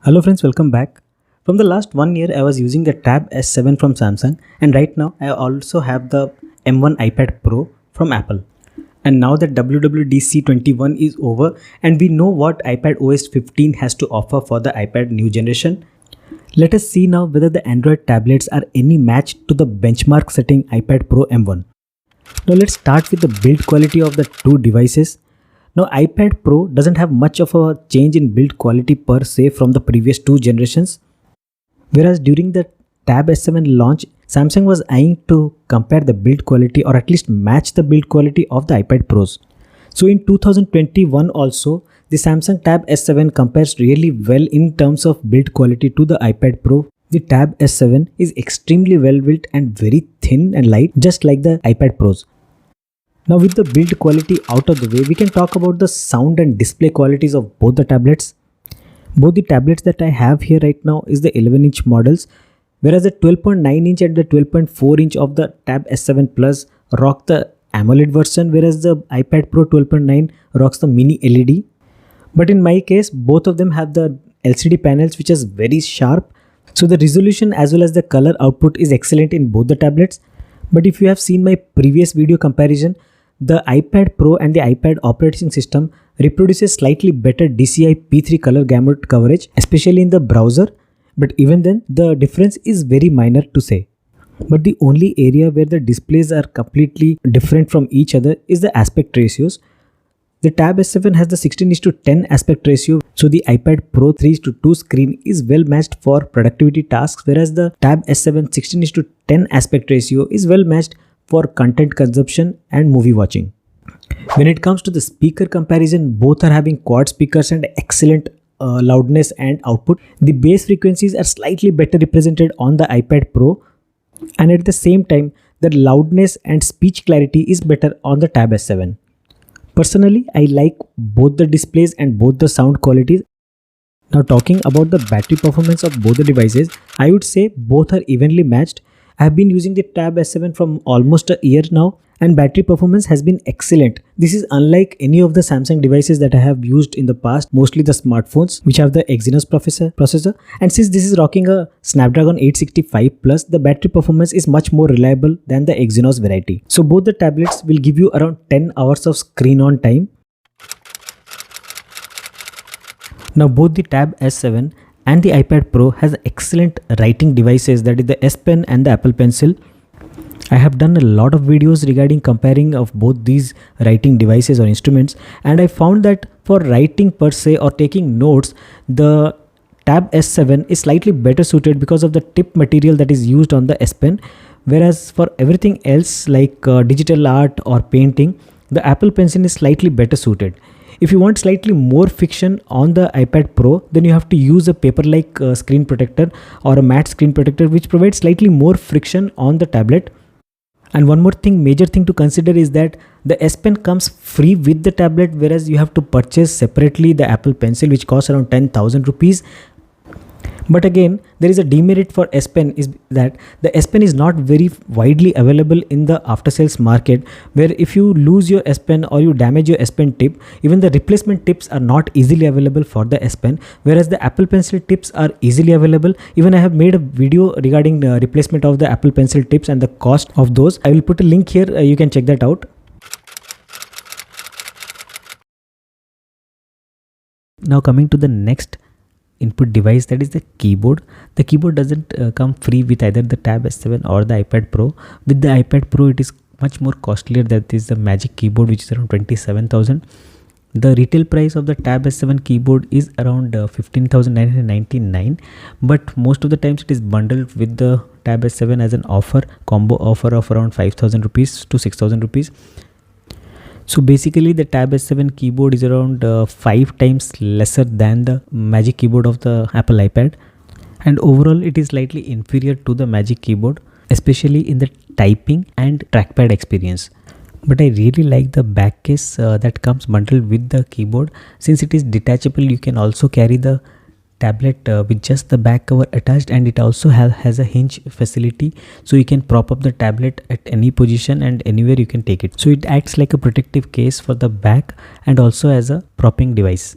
Hello friends, welcome back. From the last 1 year, I was using the Tab S7 from Samsung, and right now I also have the M1 iPad Pro from Apple. And now that WWDC 21 is over, and we know what iPad OS 15 has to offer for the iPad new generation, let us see now whether the Android tablets are any match to the benchmark setting iPad Pro M1. Now let's start with the build quality of the two devices. Now iPad Pro doesn't have much of a change in build quality per se from the previous two generations. Whereas during the Tab S7 launch, Samsung was eyeing to compare the build quality or at least match the build quality of the iPad Pros. So in 2021 also, the Samsung Tab S7 compares really well in terms of build quality to the iPad Pro. The Tab S7 is extremely well built and very thin and light, just like the iPad Pros. Now with the build quality out of the way, we can talk about the sound and display qualities of both the tablets. Both the tablets that I have here right now is the 11-inch models, whereas the 12.9-inch and the 12.4-inch of the Tab S7 Plus rock the AMOLED version, whereas the iPad Pro 12.9 rocks the mini LED. But in my case, both of them have the LCD panels which is very sharp, so the resolution as well as the color output is excellent in both the tablets. But if you have seen my previous video comparison, the iPad Pro and the iPad operating system reproduces slightly better DCI P3 color gamut coverage, especially in the browser, but even then the difference is very minor to say. But the only area where the displays are completely different from each other is the aspect ratios. The Tab S7 has the 16:10 aspect ratio, so the iPad Pro 3:2 screen is well matched for productivity tasks, whereas the Tab S7 16:10 aspect ratio is well matched for content consumption and movie watching. When it comes to the speaker comparison, both are having quad speakers and excellent loudness and output. The bass frequencies are slightly better represented on the iPad Pro, and at the same time, the loudness and speech clarity is better on the Tab S7. Personally, I like both the displays and both the sound qualities. Now talking about the battery performance of both the devices, I would say both are evenly matched. I have been using the Tab S7 from almost a year now, and battery performance has been excellent. This is unlike any of the Samsung devices that I have used in the past, mostly the smartphones which have the Exynos processor. And since this is rocking a Snapdragon 865 Plus, the battery performance is much more reliable than the Exynos variety. So both the tablets will give you around 10 hours of screen on time. Now both the Tab S7 and the iPad Pro has excellent writing devices, that is the S Pen and the Apple Pencil. I have done a lot of videos regarding comparing of both these writing devices or instruments, and I found that for writing per se or taking notes, the Tab S7 is slightly better suited because of the tip material that is used on the S Pen, whereas for everything else like digital art or painting, the Apple Pencil is slightly better suited. If you want slightly more friction on the iPad Pro, then you have to use a paper-like screen protector or a matte screen protector which provides slightly more friction on the tablet. And one more thing, major thing to consider is that the S Pen comes free with the tablet, whereas you have to purchase separately the Apple Pencil which costs around 10,000 rupees. But again, there is a demerit for S Pen is that the S Pen is not very widely available in the after sales market, where if you lose your S Pen or you damage your S Pen tip, even the replacement tips are not easily available for the S Pen, whereas the Apple Pencil tips are easily available. Even I have made a video regarding the replacement of the Apple Pencil tips and the cost of those. I will put a link here, you can check that out. Now coming to the next input device, that is the keyboard. The keyboard doesn't come free with either the Tab S7 or the iPad Pro. With the iPad Pro, it is much more costlier. That is the Magic Keyboard, which is around 27,000. The retail price of the Tab S7 keyboard is around 15,999, but most of the times it is bundled with the Tab S7 as an offer, combo offer of around 5,000 rupees to 6,000 rupees. So basically the Tab S7 keyboard is around 5 times lesser than the Magic Keyboard of the Apple iPad, and overall it is slightly inferior to the Magic Keyboard, especially in the typing and trackpad experience. But I really like the back case that comes bundled with the keyboard. Since it is detachable, you can also carry the tablet with just the back cover attached, and it also has a hinge facility, so you can prop up the tablet at any position and anywhere you can take it. So it acts like a protective case for the back and also as a propping device.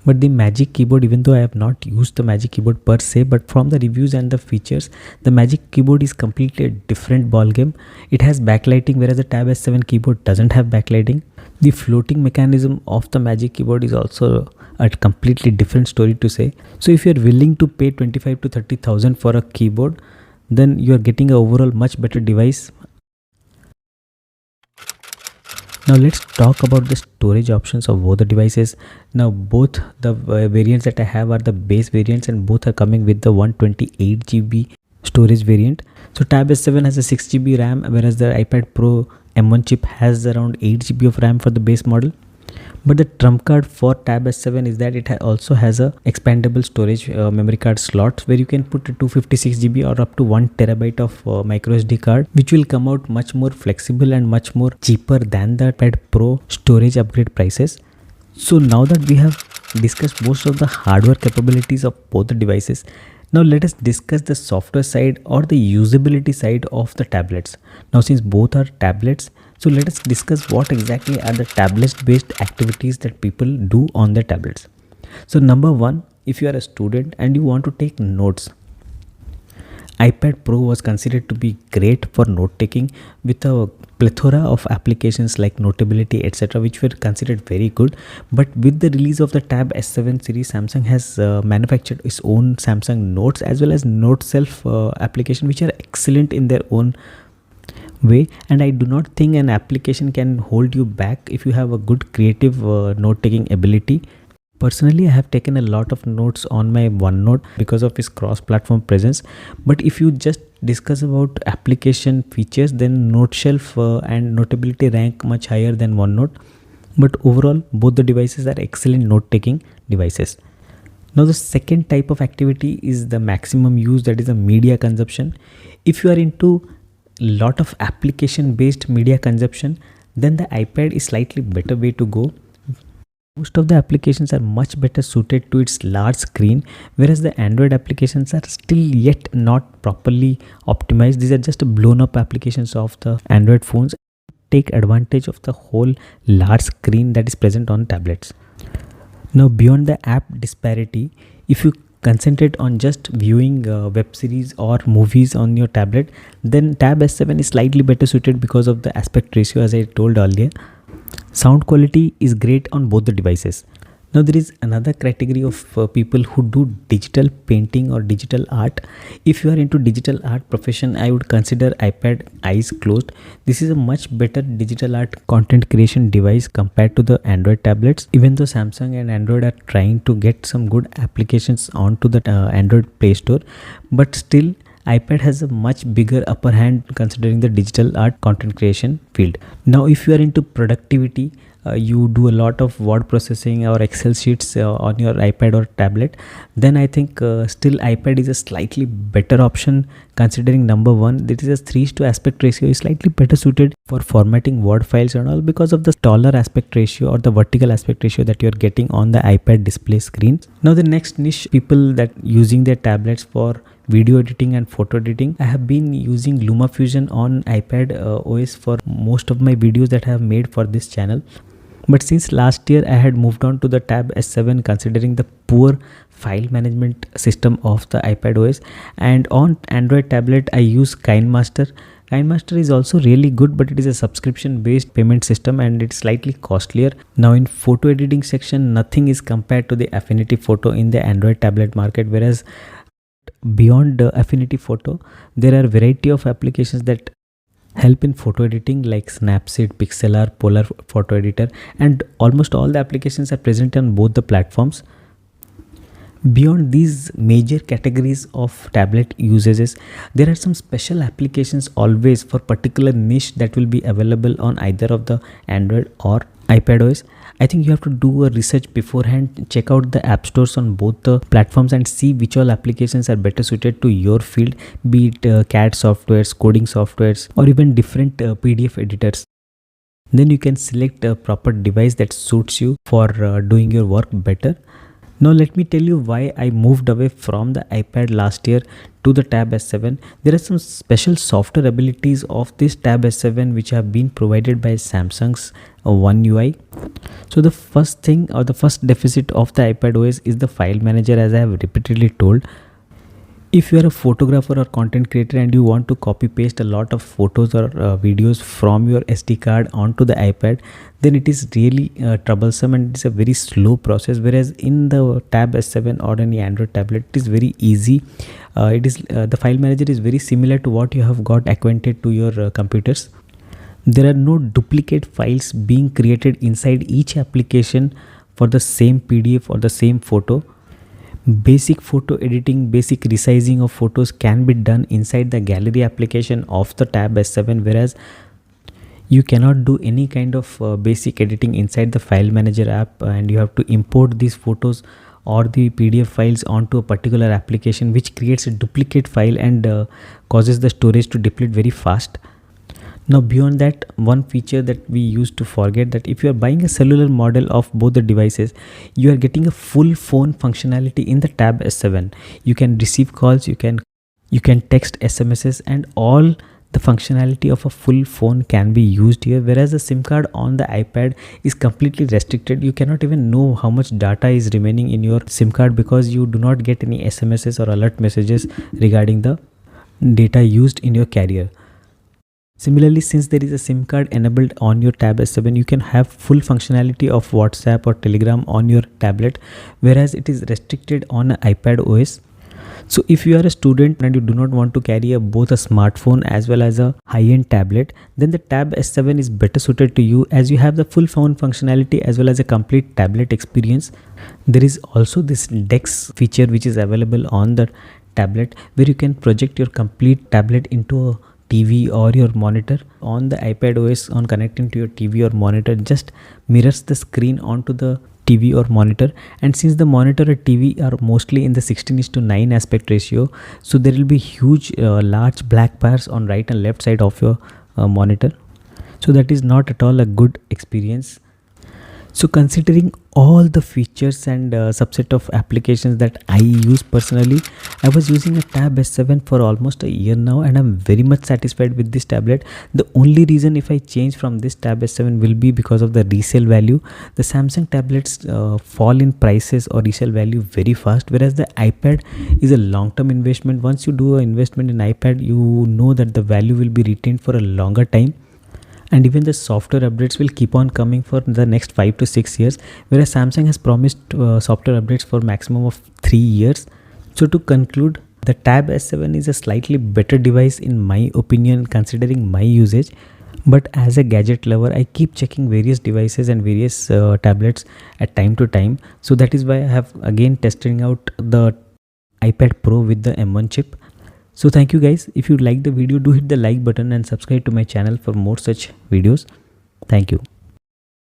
But the Magic Keyboard, even though I have not used the Magic Keyboard per se, but from the reviews and the features, the Magic Keyboard is completely a different ball game. It has backlighting, whereas the Tab S7 keyboard doesn't have backlighting. The floating mechanism of the Magic Keyboard is also a completely different story to say. So if you're willing to pay 25 to 30,000 for a keyboard, then you're getting a overall much better device. Now let's talk about the storage options of both the devices. Now both the variants that I have are the base variants, and both are coming with the 128 GB storage variant. So Tab S7 has a 6 GB RAM, whereas the iPad Pro M1 chip has around 8 GB of RAM for the base model. But the trump card for Tab S7 is that it also has a expandable storage memory card slots, where you can put a 256 GB or up to 1 terabyte of micro SD card, which will come out much more flexible and much more cheaper than the iPad Pro storage upgrade prices. So now that we have discussed most of the hardware capabilities of both the devices, now let us discuss the software side or the usability side of the tablets. Now since both are tablets, so let us discuss what exactly are the tablet based activities that people do on their tablets. So number one, if you are a student and you want to take notes, iPad Pro was considered to be great for note taking with a plethora of applications like Notability, etc., which were considered very good. But with the release of the Tab S7 series, Samsung has manufactured its own Samsung Notes as well as Note Self application, which are excellent in their own way, and I do not think an application can hold you back if you have a good creative note taking ability. Personally, I have taken a lot of notes on my OneNote because of its cross-platform presence. But if you just discuss about application features, then NoteShelf and Notability rank much higher than OneNote. But overall, both the devices are excellent note-taking devices. Now, the second type of activity is the maximum use, that is a media consumption. If you are into lot of application-based media consumption, then the iPad is slightly better way to go. Most of the applications are much better suited to its large screen, whereas the Android applications are still yet not properly optimized. These are just blown up applications of the Android phones. Take advantage of the whole large screen that is present on tablets. Now beyond the app disparity, if you concentrate on just viewing web series or movies on your tablet, then Tab S7 is slightly better suited because of the aspect ratio, as I told earlier. Sound quality is great on both the devices. Now there is another category of people who do digital painting or digital art. If you are into digital art profession, I would consider iPad eyes closed. This is a much better digital art content creation device compared to the Android tablets. Even though Samsung and Android are trying to get some good applications onto the Android Play Store, but still iPad has a much bigger upper hand considering the digital art content creation field. Now if you are into productivity, you do a lot of word processing or Excel sheets on your iPad or tablet, then I think still iPad is a slightly better option, considering number one, this is a 3:2 aspect ratio is slightly better suited for formatting Word files and all because of the taller aspect ratio or the vertical aspect ratio that you're getting on the iPad display screen. Now the next niche, people that using their tablets for video editing and photo editing. I have been using LumaFusion on iPad OS for most of my videos that I have made for this channel. But since last year I had moved on to the Tab S7 considering the poor file management system of the iPad OS, and on Android tablet I use KineMaster. KineMaster is also really good, but it is a subscription based payment system and it's slightly costlier. Now in photo editing section, nothing is compared to the Affinity Photo in the Android tablet market, whereas beyond Affinity Photo, there are variety of applications that help in photo editing like Snapseed, Pixlr, Polar Photo Editor, and almost all the applications are present on both the platforms. Beyond these major categories of tablet usages, there are some special applications always for particular niche that will be available on either of the Android or iPad OS. I think you have to do a research beforehand, check out the app stores on both the platforms and see which all applications are better suited to your field, be it CAD softwares, coding softwares, or even different PDF editors. Then you can select a proper device that suits you for doing your work better. Now let me tell you why I moved away from the iPad last year to the Tab S7. There are some special software abilities of this Tab S7 which have been provided by Samsung's One UI. So the first thing or the first deficit of the iPad OS is the file manager, as I have repeatedly told. If you are a photographer or content creator and you want to copy paste a lot of photos or videos from your SD card onto the iPad, then it is really troublesome and it's a very slow process, whereas in the Tab S7 or any Android tablet it is very easy. The file manager is very similar to what you have got acquainted to your computers. There are no duplicate files being created inside each application for the same PDF or the same photo. Basic photo editing, basic resizing of photos can be done inside the gallery application of the Tab S7, whereas you cannot do any kind of basic editing inside the file manager app, and you have to import these photos or the PDF files onto a particular application, which creates a duplicate file and causes the storage to deplete very fast. Now beyond that, one feature that we used to forget, that if you are buying a cellular model of both the devices, you are getting a full phone functionality in the Tab S7. You can receive calls, you can text SMSs, and all the functionality of a full phone can be used here, whereas the SIM card on the iPad is completely restricted. You cannot even know how much data is remaining in your SIM card because you do not get any SMSs or alert messages regarding the data used in your carrier. Similarly, since there is a SIM card enabled on your Tab S7, you can have full functionality of WhatsApp or Telegram on your tablet, whereas it is restricted on iPad OS. So if you are a student and you do not want to carry both a smartphone as well as a high-end tablet, then the Tab S7 is better suited to you, as you have the full phone functionality as well as a complete tablet experience. There is also this DeX feature which is available on the tablet, where you can project your complete tablet into a TV or your monitor. On the iPad OS, on connecting to your TV or monitor, just mirrors the screen onto the TV or monitor, and since the monitor or TV are mostly in the 16:9 aspect ratio, so there will be huge large black bars on right and left side of your monitor, so that is not at all a good experience. So considering all the features and subset of applications that I use personally, I was using a Tab S7 for almost a year now, and I'm very much satisfied with this tablet. The only reason if I change from this Tab S7 will be because of the resale value. The Samsung tablets fall in prices or resale value very fast, whereas the iPad is a long-term investment. Once you do an investment in iPad, you know that the value will be retained for a longer time. And even the software updates will keep on coming for the next 5 to 6 years, whereas Samsung has promised software updates for maximum of 3 years. So to conclude, the Tab S7 is a slightly better device in my opinion considering my usage, but as a gadget lover I keep checking various devices and various tablets at time to time. So that is why I have again testing out the iPad Pro with the M1 chip. So thank you guys. If you like the video, do hit the like button and subscribe to my channel for more such videos. Thank you.